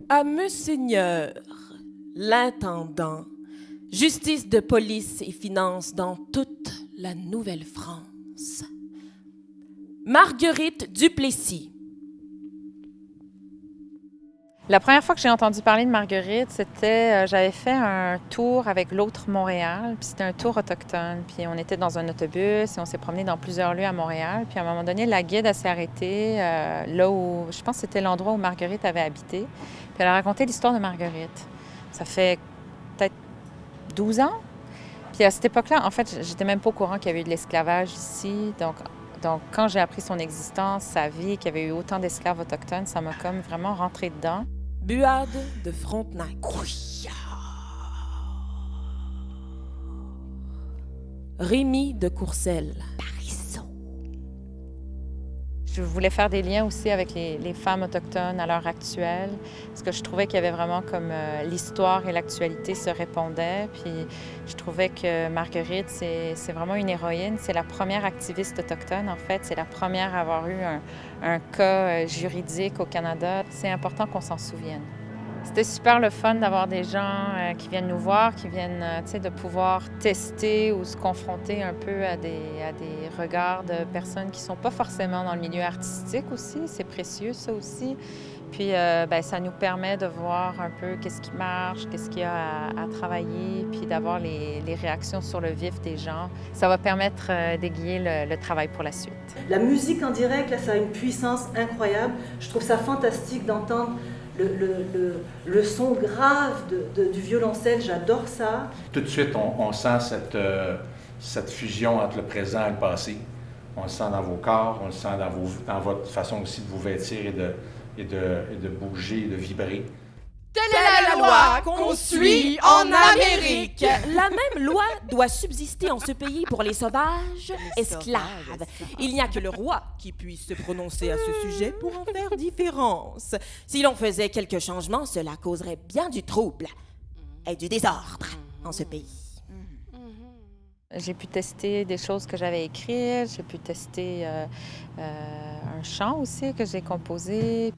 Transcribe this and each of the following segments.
À Monseigneur, l'intendant, justice de police et finances dans toute la Nouvelle-France. Marguerite Duplessis. La première fois que j'ai entendu parler de Marguerite, c'était, j'avais fait un tour avec l'Autre Montréal, puis c'était un tour autochtone. Puis on était dans un autobus et on s'est promené dans plusieurs lieux à Montréal. Puis à un moment donné, la guide s'est arrêtée là où, je pense que c'était l'endroit où Marguerite avait habité. Puis elle a raconté l'histoire de Marguerite. Ça fait peut-être 12 ans. Puis à cette époque-là, en fait, j'étais même pas au courant qu'il y avait eu de l'esclavage ici. Donc, quand j'ai appris son existence, sa vie, qu'il y avait eu autant d'esclaves autochtones, ça m'a comme vraiment rentré dedans. Buade de Frontenac. Rémy de Courcelles. Je voulais faire des liens aussi avec les femmes autochtones à l'heure actuelle, parce que je trouvais qu'il y avait vraiment comme l'histoire et l'actualité se répondaient. Puis je trouvais que Marguerite, c'est vraiment une héroïne. C'est la première activiste autochtone, en fait. C'est la première à avoir eu un cas juridique au Canada. C'est important qu'on s'en souvienne. C'était super le fun d'avoir des gens qui viennent nous voir, qui viennent, de pouvoir tester ou se confronter un peu à des regards de personnes qui ne sont pas forcément dans le milieu artistique aussi. C'est précieux, ça aussi. Puis, ça nous permet de voir un peu qu'est-ce qui marche, qu'est-ce qu'il y a à travailler, puis d'avoir les réactions sur le vif des gens. Ça va permettre d'aiguiller le travail pour la suite. La musique en direct, là, ça a une puissance incroyable. Je trouve ça fantastique d'entendre le son grave du violoncelle, j'adore ça. Tout de suite, on sent cette fusion entre le présent et le passé. On le sent dans vos corps, on le sent dans votre façon aussi de vous vêtir et de bouger et de vibrer. Telle est la loi qu'on suit en Amérique. La même loi doit subsister en ce pays pour les sauvages esclaves. Il n'y a que le roi qui puisse se prononcer à ce sujet pour en faire différence. Si l'on faisait quelques changements, cela causerait bien du trouble et du désordre en ce pays. J'ai pu tester des choses que j'avais écrites, j'ai pu tester un chant aussi que j'ai composé.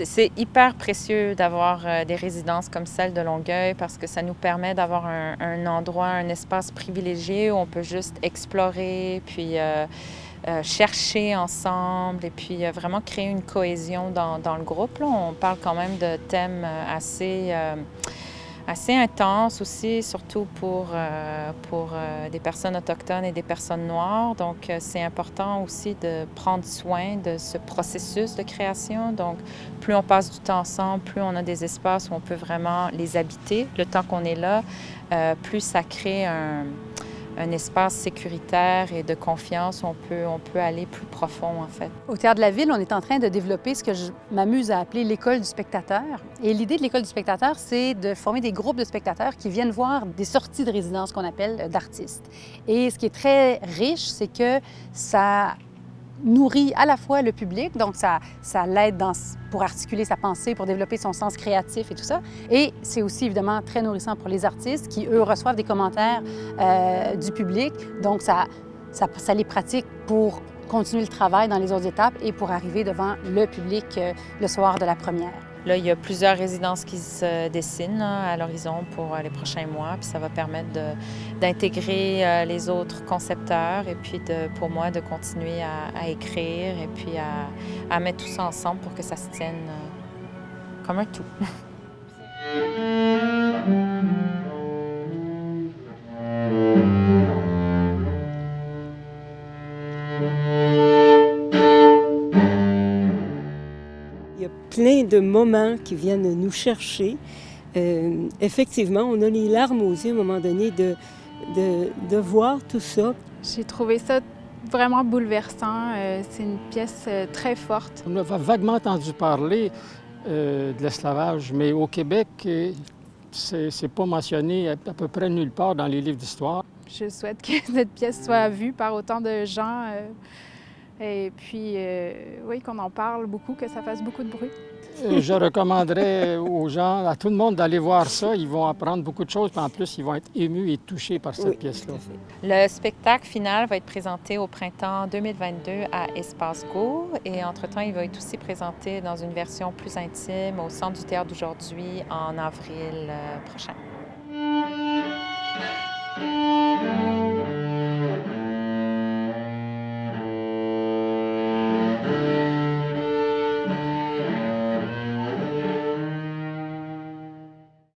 C'est hyper précieux d'avoir des résidences comme celle de Longueuil parce que ça nous permet d'avoir un endroit, un espace privilégié où on peut juste explorer, puis chercher ensemble et puis vraiment créer une cohésion dans le groupe. Là, on parle quand même de thèmes assez intense aussi, surtout pour des personnes autochtones et des personnes noires. Donc, c'est important aussi de prendre soin de ce processus de création. Donc, plus on passe du temps ensemble, plus on a des espaces où on peut vraiment les habiter. Le temps qu'on est là, plus ça crée un espace sécuritaire et de confiance où on peut aller plus profond, en fait. Au Théâtre de la Ville, on est en train de développer ce que je m'amuse à appeler l'école du spectateur. Et l'idée de l'école du spectateur, c'est de former des groupes de spectateurs qui viennent voir des sorties de résidence qu'on appelle d'artistes. Et ce qui est très riche, c'est que ça nourrit à la fois le public, donc ça l'aide pour articuler sa pensée, pour développer son sens créatif et tout ça. Et c'est aussi évidemment très nourrissant pour les artistes qui, eux, reçoivent des commentaires du public. Donc ça les pratique pour continuer le travail dans les autres étapes et pour arriver devant le public le soir de la première. Là, il y a plusieurs résidences qui se dessinent là, à l'horizon pour les prochains mois. Puis ça va permettre d'intégrer les autres concepteurs et puis pour moi de continuer à écrire et puis à mettre tout ça ensemble pour que ça se tienne comme un tout. Il y a plein de moments qui viennent nous chercher. Effectivement, on a les larmes aux yeux à un moment donné de voir tout ça. J'ai trouvé ça vraiment bouleversant. C'est une pièce très forte. On a vaguement entendu parler de l'esclavage, mais au Québec, c'est pas mentionné à peu près nulle part dans les livres d'histoire. Je souhaite que cette pièce soit vue par autant de gens Et puis, oui, qu'on en parle beaucoup, que ça fasse beaucoup de bruit. Je recommanderais aux gens, à tout le monde, d'aller voir ça. Ils vont apprendre beaucoup de choses, puis en plus, ils vont être émus et touchés par cette pièce-là. Le spectacle final va être présenté au printemps 2022 à Espace Go. Et entre-temps, il va être aussi présenté dans une version plus intime au Centre du théâtre d'aujourd'hui en avril prochain.